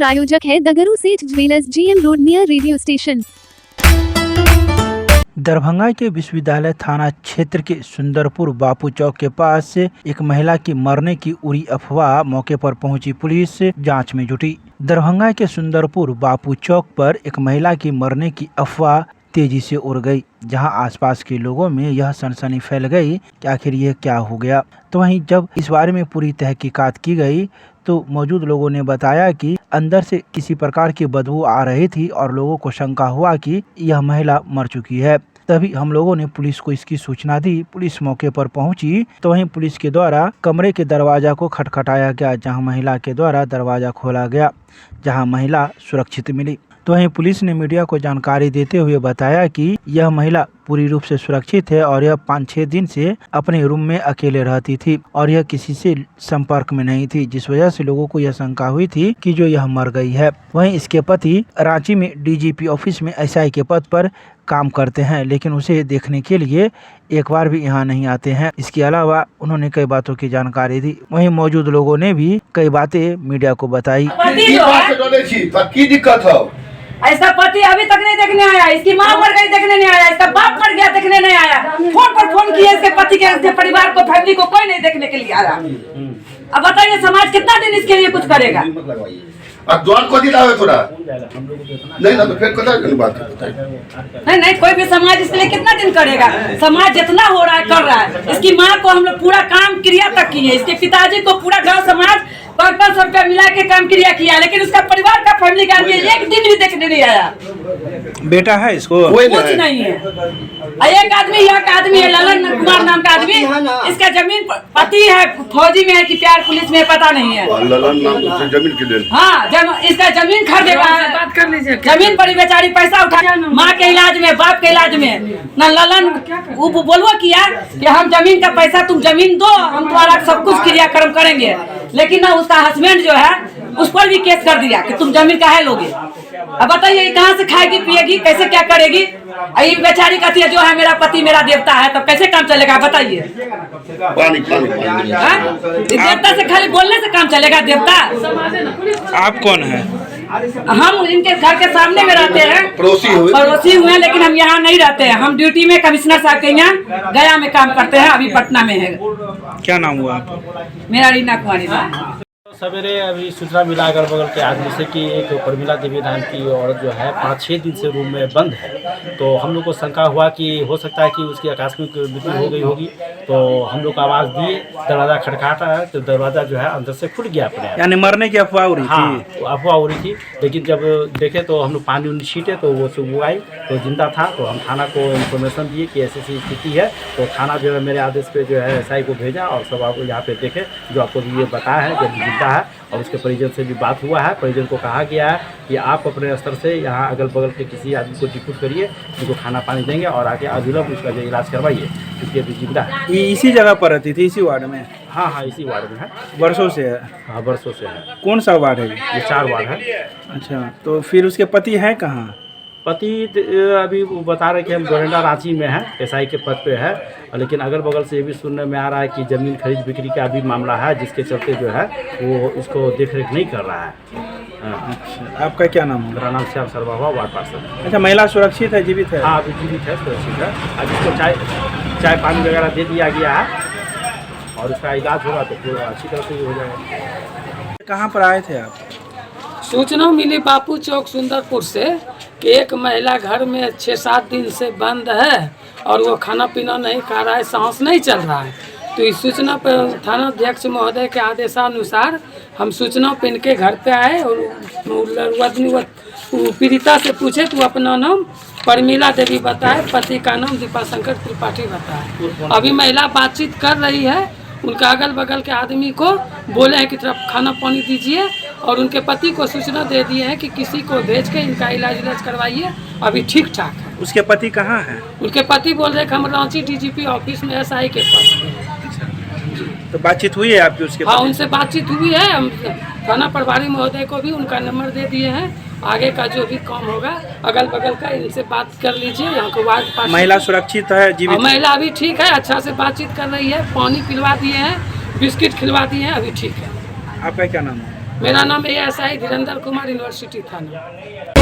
प्रायोजक है दगरू सेठ jewellers, GM road near radio station. Darbhanga के विश्वविद्यालय थाना क्षेत्र के सुंदरपुर बापू चौक के पास एक महिला की मरने की उड़ी अफवाह। मौके पर पहुंची पुलिस जांच में जुटी। दरभंगा के सुंदरपुर बापू चौक पर एक महिला की मरने की अफवाह तेजी से उड़ गई, जहां आसपास के लोगों में यह सनसनी फैल गई कि आखिर यह क्या हो गया। तो वहीं जब इस बारे में पूरी तहकीकात की गई तो मौजूद लोगों ने बताया कि अंदर से किसी प्रकार की बदबू आ रही थी और लोगों को शंका हुआ कि यह महिला मर चुकी है। तभी हम लोगों ने पुलिस को इसकी सूचना दी। पुलिस मौके पर पहुंची तो वहीं पुलिस के द्वारा कमरे के दरवाजा को खटखटाया गया, जहां महिला के द्वारा दरवाजा खोला गया, जहां महिला सुरक्षित मिली। तो वहीं पुलिस ने मीडिया को जानकारी देते हुए बताया कि यह महिला पूरी रूप से सुरक्षित है और यह 5-6 दिन से अपने रूम में अकेले रहती थी और यह किसी से संपर्क में नहीं थी, जिस वजह से लोगों को यह शंका हुई थी कि जो यह मर गई है। वहीं इसके पति रांची में DGP ऑफिस में SI के पद पर काम करते हैं, लेकिन उसे देखने के लिए एक बार भी यहाँ नहीं आते हैं। इसके अलावा उन्होंने कई बातों की जानकारी दी। वहीं मौजूद लोगों ने भी कई बातें मीडिया को बताई। इसका पति अभी तक नहीं देखने आया, इसकी माँ मर गई देखने नहीं आया, इसका बाप मर गया देखने नहीं आया। फोन पर फोन किए इसके पति के परिवार को, फैमिली को कोई नहीं देखने के लिए आया। अब बताइए समाज कितना दिन इसके लिए कुछ करेगा? नहीं, कोई भी समाज इसके लिए कितना दिन करेगा? समाज जितना हो रहा है कर रहा है। इसकी माँ को हम लोग पूरा काम क्रिया तक किए, इसके पिताजी को पूरा गाँव समाज 500 रुपया मिला के काम क्रिया किया, लेकिन उसका परिवार का फैमिली का आदमी एक दिन भी देखने नहीं आया। बेटा है इसको कुछ नहीं है। एक आदमी यहाँ का आदमी है, ललन कुमार नाम का आदमी, इसका जमीन पति है, फौजी में है कि प्यार पुलिस में, पता नहीं है। ललन नाम जमीन के लिए, हाँ, इसका जमीन खरीदेगा, बात कर लीजिए। जमीन पर बेचारी पैसा उठा, माँ के इलाज में, बाप के इलाज में। न ललन वो बोलवा किया कि हम जमीन का पैसा, तुम जमीन दो, हम तुम्हारा सब कुछ क्रियाक्रम करेंगे, लेकिन ना उसका हस्बैंड जो है उस पर भी केस कर दिया कि तुम जमीन काहे लोगे। अब बताइए कहाँ से खाएगी पिएगी, कैसे क्या करेगी? ये बेचारी कहती है जो है मेरा पति मेरा देवता है, तब कैसे काम चलेगा बताइए? देवता से खाली बोलने से काम चलेगा देवता? आप कौन है? हम इनके घर के सामने में रहते हैं, पड़ोसी हुए, लेकिन हम यहाँ नहीं रहते हैं। हम ड्यूटी में कमिश्नर साहब के यहाँ गया में काम करते हैं, अभी पटना में है। क्या नाम हुआ आपका? मेरा रीना कुमारी। सवेरे अभी सूचना मिला अगल बगल के आदमी से कि एक प्रमिला देवी नाम की औरत जो है 5-6 दिन से रूम में बंद है। तो हम लोग को शंका हुआ कि हो सकता है कि उसकी आकस्मिक मृत्यु हो गई होगी। तो हम लोग आवाज़ दिए, दरवाज़ा खटखटाता है तो दरवाज़ा जो है अंदर से खुल गया अपने, यानी मरने की अफवाह हो रही थी। हाँ, अफवाह हो रही थी, लेकिन जब देखे तो हम लोग पानी उनी छीटे तो वो सुबह आई तो जिंदा था। तो हम थाना को इन्फॉर्मेशन दिए कि ऐसी स्थिति है। तो थाना जो है मेरे आदेश पे जो है SI को भेजा और सब आपको यहाँ पे देखे जो आपको ये बताया है जब जिंदा है। और उसके परिजन से भी बात हुआ है। परिजन को कहा गया है कि आप अपने स्तर से यहाँ अगल बगल के किसी आदमी को डिप्यूट करिए, उनको खाना पानी देंगे और आके अविलंब उसका जो इलाज करवाइए, क्योंकि अभी जिंदा है। ये इसी जगह पर रहती थी, इसी वार्ड में? हाँ, इसी वार्ड में है। वर्षों से है? हाँ, वर्षों से है। कौन सा वार्ड है ये 4 वार्ड है। अच्छा, तो फिर उसके पति है कहाँ? पति अभी बता रहे कि हम डोरेंडा रांची में है, SI के पद पे है। लेकिन अगल बगल से ये भी सुनने में आ रहा है कि ज़मीन खरीद बिक्री का भी मामला है, जिसके चलते जो है वो इसको देख रेख नहीं कर रहा है। अच्छा, आपका क्या नाम है? मेरा नाम श्याम शर्मा हुआ, वार्ड पार्षद। अच्छा, महिला सुरक्षित है, जीवित है? हाँ, अभी जीवित है, सुरक्षित है। अब इसको चाय पानी वगैरह दे दिया गया है और उसका इलाज होगा तो फिर अच्छी तरह से हो जाएगा। कहाँ पर आए थे आप? सूचना मिली बापू चौक सुंदरपुर से कि एक महिला घर में 6-7 दिन से बंद है और वो खाना पीना नहीं खा रहा है, सांस नहीं चल रहा है। तो इस सूचना पर थाना अध्यक्ष महोदय के आदेशानुसार हम सूचना पे इनके घर पे आए और पीड़िता से पूछे तो अपना नाम प्रमिला देवी बताए, पति का नाम दीपाशंकर त्रिपाठी बताए। अभी महिला बातचीत कर रही है, उनका अगल बगल के आदमी को बोले हैं कि तरफ खाना पानी दीजिए और उनके पति को सूचना दे दिए हैं कि किसी को भेज के इनका इलाज करवाइए, अभी ठीक ठाक है। उसके पति कहाँ हैं? उनके पति बोल रहे हैं कि हम रांची DGP ऑफिस में SI के पास। तो बातचीत हुई है आपकी उसके? हाँ, उनसे बातचीत हुई है। हम थाना प्रभारी महोदय को भी उनका नंबर दे दिए हैं। आगे का जो भी काम होगा अगल बगल का इनसे बात कर लीजिए। यहाँ को वार्ड पास महिला सुरक्षित है, जीवित? महिला अभी ठीक है, अच्छा से बातचीत कर रही है, पानी पिलवा दिए हैं, बिस्किट खिलवा दिए हैं, अभी ठीक है। आपका क्या नाम है? मेरा नाम ASI धीरेन्द्र कुमार, यूनिवर्सिटी थाना।